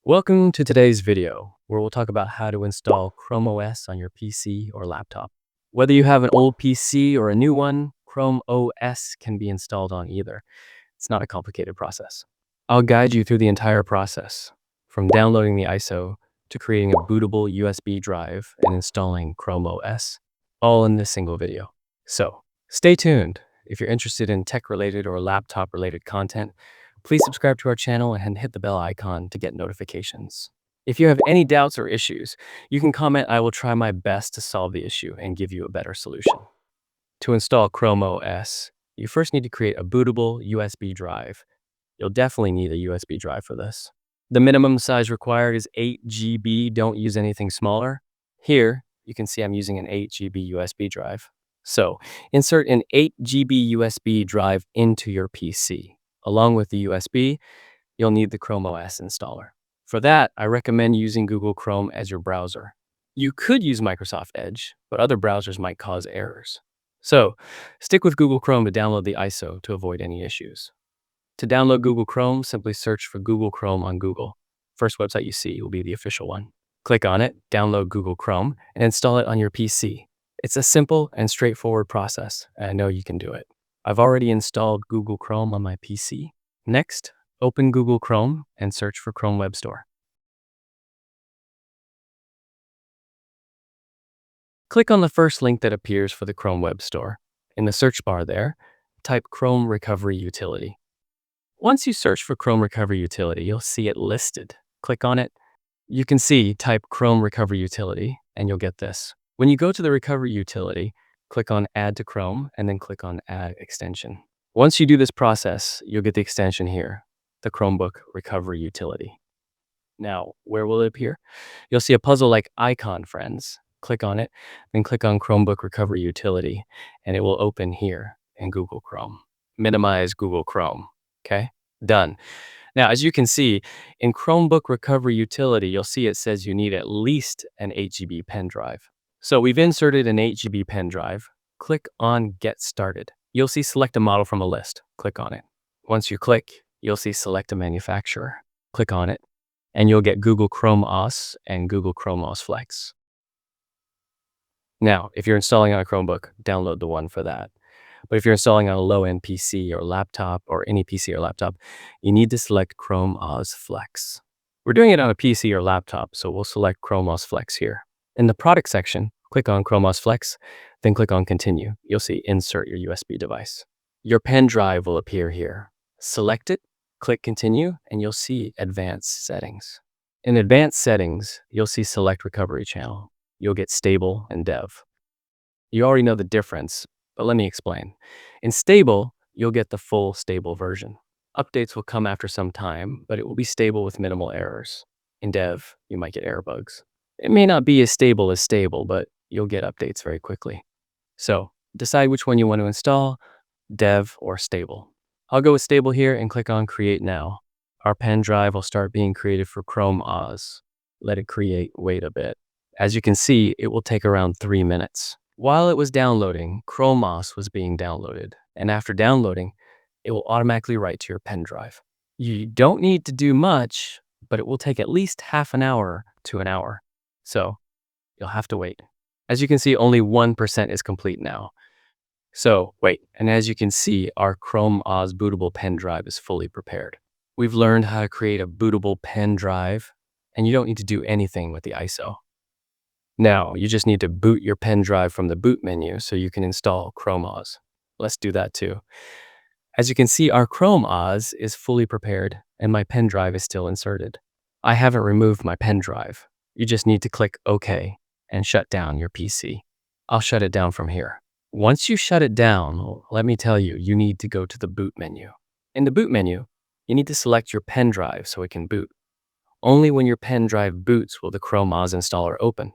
Welcome to today's video, where we'll talk about how to install ChromeOS on your PC or laptop. Whether you have an old PC or a new one, ChromeOS can be installed on either. It's not a complicated process. I'll guide you through the entire process, from downloading the ISO to creating a bootable USB drive and installing ChromeOS, all in this single video. So, stay tuned. If you're interested in tech-related or laptop-related content, please subscribe to our channel and hit the bell icon to get notifications. If you have any doubts or issues, you can comment. I will try my best to solve the issue and give you a better solution. To install ChromeOS, you first need to create a bootable USB drive. You'll definitely need a USB drive for this. The minimum size required is 8 GB. Don't use anything smaller. Here, you can see I'm using an 8 GB USB drive. So, insert an 8 GB USB drive into your PC. Along with the USB, you'll need the ChromeOS installer. For that, I recommend using Google Chrome as your browser. You could use Microsoft Edge, but other browsers might cause errors. So, stick with Google Chrome to download the ISO to avoid any issues. To download Google Chrome, simply search for Google Chrome on Google. First website you see will be the official one. Click on it, download Google Chrome, and install it on your PC. It's a simple and straightforward process, and I know you can do it. I've already installed Google Chrome on my PC. Next, open Google Chrome and search for Chrome Web Store. Click on the first link that appears for the Chrome Web Store. In the search bar there, type Chrome Recovery Utility. Once you search for Chrome Recovery Utility, you'll see it listed. Click on it. You can see type Chrome Recovery Utility, and you'll get this. When you go to the Recovery Utility, click on Add to Chrome, and then click on Add Extension. Once you do this process, you'll get the extension here, the Chromebook Recovery Utility. Now, where will it appear? You'll see a puzzle-like icon, friends. Click on it, then click on Chromebook Recovery Utility, and it will open here in Google Chrome. Minimize Google Chrome, okay? Done. Now, as you can see, in Chromebook Recovery Utility, you'll see it says you need at least an 8 GB pen drive. So we've inserted an 8 GB pen drive. Click on Get Started. You'll see Select a Model from a list. Click on it. Once you click, you'll see Select a Manufacturer. Click on it, and you'll get Google ChromeOS and Google ChromeOS Flex. Now, if you're installing on a Chromebook, download the one for that. But if you're installing on a low-end PC or laptop or any PC or laptop, you need to select ChromeOS Flex. We're doing it on a PC or laptop, so we'll select ChromeOS Flex here. In the product section, click on ChromeOS Flex, then click on Continue. You'll see Insert your USB device. Your pen drive will appear here. Select it, click Continue, and you'll see Advanced Settings. In Advanced Settings, you'll see Select Recovery Channel. You'll get Stable and Dev. You already know the difference, but let me explain. In Stable, you'll get the full stable version. Updates will come after some time, but it will be stable with minimal errors. In Dev, you might get error bugs. It may not be as stable, but you'll get updates very quickly. So, decide which one you want to install, Dev or Stable. I'll go with Stable here and click on Create Now. Our pen drive will start being created for ChromeOS. Let it create, wait a bit. As you can see, it will take around 3 minutes. While it was downloading, ChromeOS was being downloaded, and after downloading, it will automatically write to your pen drive. You don't need to do much, but it will take at least half an hour to an hour, so you'll have to wait. As you can see, only 1% is complete now. So wait, and as you can see, our ChromeOS bootable pen drive is fully prepared. We've learned how to create a bootable pen drive, and you don't need to do anything with the ISO. Now, you just need to boot your pen drive from the boot menu so you can install ChromeOS. Let's do that too. As you can see, our ChromeOS is fully prepared and my pen drive is still inserted. I haven't removed my pen drive. You just need to click OK and shut down your PC. I'll shut it down from here. Once you shut it down, let me tell you, you need to go to the boot menu. In the boot menu, you need to select your pen drive so it can boot. Only when your pen drive boots will the ChromeOS installer open.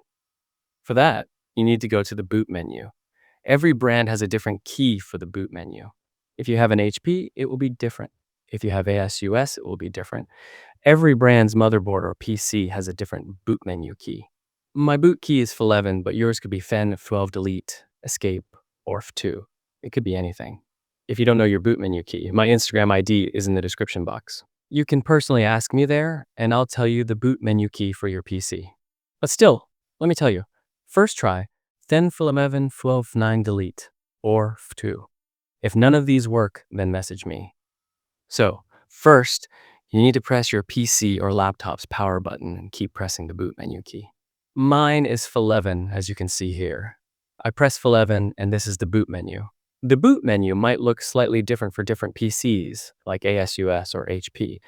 For that, you need to go to the boot menu. Every brand has a different key for the boot menu. If you have an HP, it will be different. If you have ASUS, it will be different. Every brand's motherboard or PC has a different boot menu key. My boot key is F11, but yours could be Fen, F12 delete, escape, or F2. It could be anything. If you don't know your boot menu key, my Instagram ID is in the description box. You can personally ask me there, and I'll tell you the boot menu key for your PC. But still, let me tell you. First try 10 11 12 9 delete or F2. If none of these work, then message me. So, first, you need to press your PC or laptop's power button and keep pressing the boot menu key. Mine is F11, as you can see here. I press F11 and this is the boot menu. The boot menu might look slightly different for different PCs, like ASUS or HP,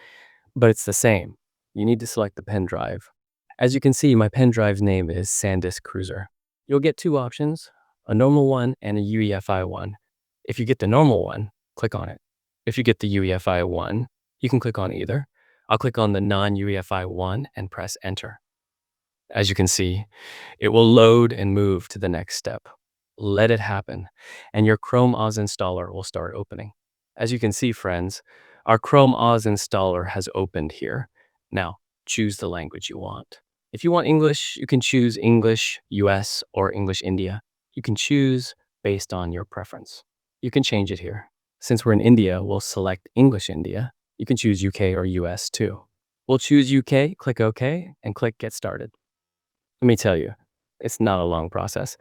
but it's the same. You need to select the pen drive. As you can see, my pen drive's name is SanDisk Cruiser. You'll get two options, a normal one and a UEFI one. If you get the normal one, click on it. If you get the UEFI one, you can click on either. I'll click on the non-UEFI one and press enter. As you can see, it will load and move to the next step. Let it happen, and your ChromeOS installer will start opening. As you can see, friends, our ChromeOS installer has opened here. Now, choose the language you want. If you want English, you can choose English US or English India. You can choose based on your preference. You can change it here. Since we're in India, we'll select English India. You can choose UK or US too. We'll choose UK, click OK, and click Get Started. Let me tell you, it's not a long process.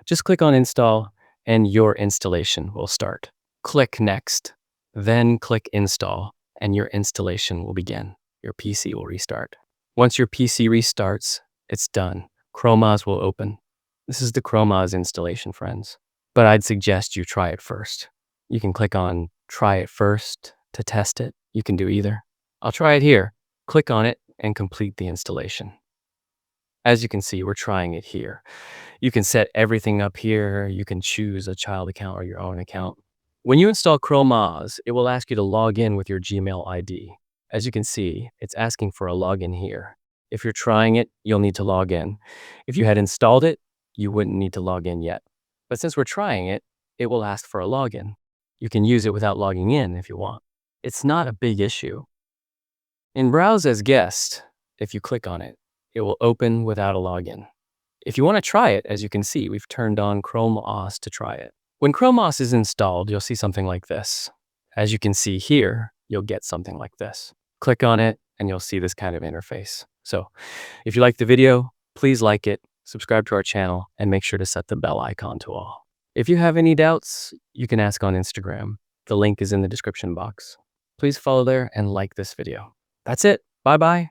Just click on Install and your installation will start. Click Next, then click Install and your installation will begin. Your PC will restart. Once your PC restarts, it's done. ChromeOS will open. This is the ChromeOS installation, friends. But I'd suggest you try it first. You can click on Try it first to test it. You can do either. I'll try it here. Click on it and complete the installation. As you can see, we're trying it here. You can set everything up here. You can choose a child account or your own account. When you install ChromeOS, it will ask you to log in with your Gmail ID. As you can see, it's asking for a login here. If you're trying it, you'll need to log in. If you had installed it, you wouldn't need to log in yet. But since we're trying it, it will ask for a login. You can use it without logging in if you want. It's not a big issue. In Browse as Guest, if you click on it, it will open without a login. If you want to try it, as you can see, we've turned on ChromeOS to try it. When ChromeOS is installed, you'll see something like this. As you can see here, you'll get something like this. Click on it, and you'll see this kind of interface. So, if you liked the video, please like it, subscribe to our channel, and make sure to set the bell icon to all. If you have any doubts, you can ask on Instagram. The link is in the description box. Please follow there and like this video. That's it. Bye-bye.